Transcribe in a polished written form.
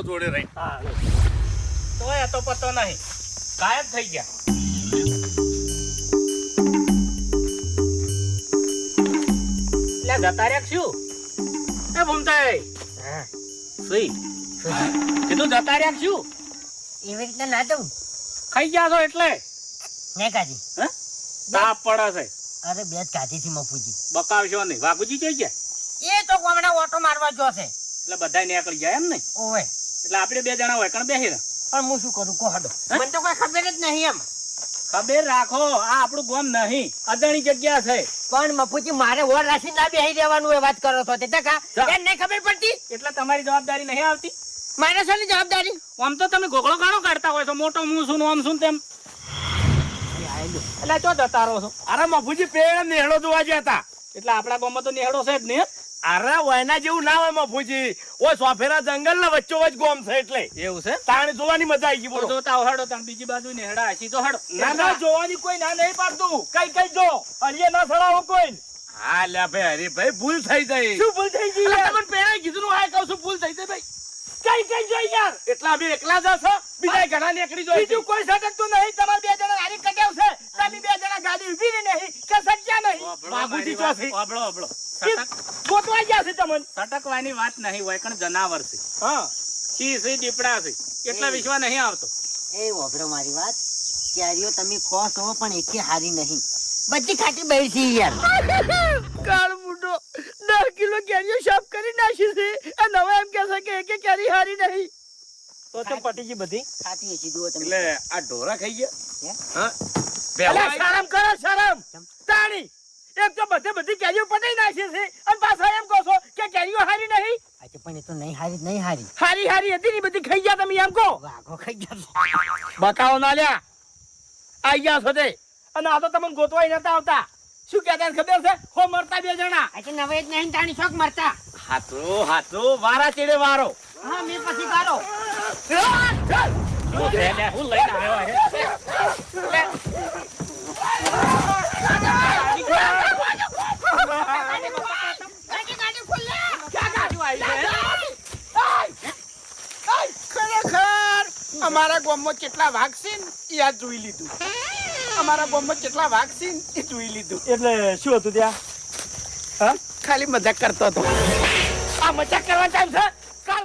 જોડે રહી. હા તોય તો પતો નહીં, ગાયબ થઈ ગયા. એટલે જતા રહ્યા શું? એ ભૂમતાઈ સુઈ કીધું જતા રહ્યા શું? એવી રીતના ના દઉં ખાઈ ગયા છો એટલે ને કાજી. હે તાપ પડે છે. અરે બે જ કાઢી થી મફુજી બકાવશો નહીં. વાઘુજી જોઈ ગયા એ તો હમણાં ઓટો મારવા જો છે. એટલે બધા નીકળી જાય એમ ને. ઓવે એટલે આપણે બે જણા હોય કણ બેસી રહે. પણ હું શું કરું કહો હડો. મને તો કોઈ ખબર જ નહીં એમ. ખબર રાખો આ આપણું ગામ નહીં, અજાણી જગ્યા છે. પણ મફુજી મારે ઓર રાશિ ના બેહી રહેવાનું એ વાત કરો છો તે ટકા એ નહીં ખબર પડતી. એટલે તમારી જવાબદારી નહીં આવતી. મારે શાની જવાબદારી? આમ તો તમે ગોગળો ગાણો કાઢતા હોય છો, મોટો મું છું આમ શું તેમ. એટલે ચો જતા રહો છો? અરે મફુજી પેડ નેહડો જોવા ગયા હતા. એટલે આપણા ગામમાં તો નેહડો છે જ ને. અરે વયના જેવું ના હોય મફુજી. ઓ સોફેરા જંગલ ના વચ્ચો વચ ગોમ છે એટલે એવું છે. તાણ જોવાની મજા આવી ગઈ. બોલો જોતા હડો તમે બીજી બાજુ નેહડા હસી તો હડો. ના ના જોવાની કોઈ ના નહીં પાડતું. કઈ કઈ જો અલિયા ના સડાવો કોઈ. હા લ્યા ભાઈ હરીભાઈ ભૂલ થઈ જાય. શું ભૂલ થઈ ગઈ? તમને પેલા કીધું હા કહું છું ભૂલ થઈ જાય ભાઈ. કઈ કઈ જોઈ યાર. એટલા અમે એકલા જ છો, બીજા ઘણા નીકળી જોઈ. બીજું કોઈ સટકતું નહીં. તમારે બે જણા હારી કટાવ છે. તમે બે જણા ગાડી ઊભી રહી નહીં કે સચ્ચા નહીં. બાબુજી ચોથી અબળો અબળો ગોતવા ગયા છે તમને. સટકવાની વાત નહીં હોય કણ જનાવર છે. હા સી સી દીપડા છે એટલા વિશ્વાસ નહીં આવતો. એ ઓભરો મારી વાત. ક્યારીઓ તમે ખો છો પણ એકે હારી નહીં. બધી ખાટી બેહી છે યાર. કાળ મુંડો 10 કિલો કેરીઓ સાફ કરી નાખી છે. આ નવા એમ કહે છે કે એકે કેરી હારી નહીં. તો પટી ગઈ બધી. ખાતી હશે જુઓ તમે. એટલે આ ઢોરા ખાઈ ગયા. હા પેલા શરમ કરો શરમ. તાણી એક તો બધી કેરીઓ પટાઈ નાખી છે અને પાછા એમ કહો છો કે કેરીઓ હારી નહીં. આજે પણ એ તો નહીં હારી નહીં હારી. હારી હારી હતી ને બધી ખાઈ ગયા તમે એમ કહો. વાઘો ખાઈ જશે. બતાવો ના લ્યા આઈ ગયા છો તે. અને આ તો તમને ગોતવાય નતા આવતા. શું કહેતા ખબર છે? હો મરતા બે જણા. આજે નવે જ નહીં તાણી શોખ મરતા. હાથો વારા ચેડે વારો. હા મેં પછી ગારો. હું લઈને આવ્યો હે. ખરેખર અમારા ગામમાં કેટલા વાઘ છે ને એ આ જોઈ લીધું. અમારા ગામમાં કેટલા વાઘ છે ને એ જોઈ લીધું. એટલે શું હતું ત્યાં? હા ખાલી મજાક કરતો હતો. આ મજાક કરવા ટાઈમ છે કાલ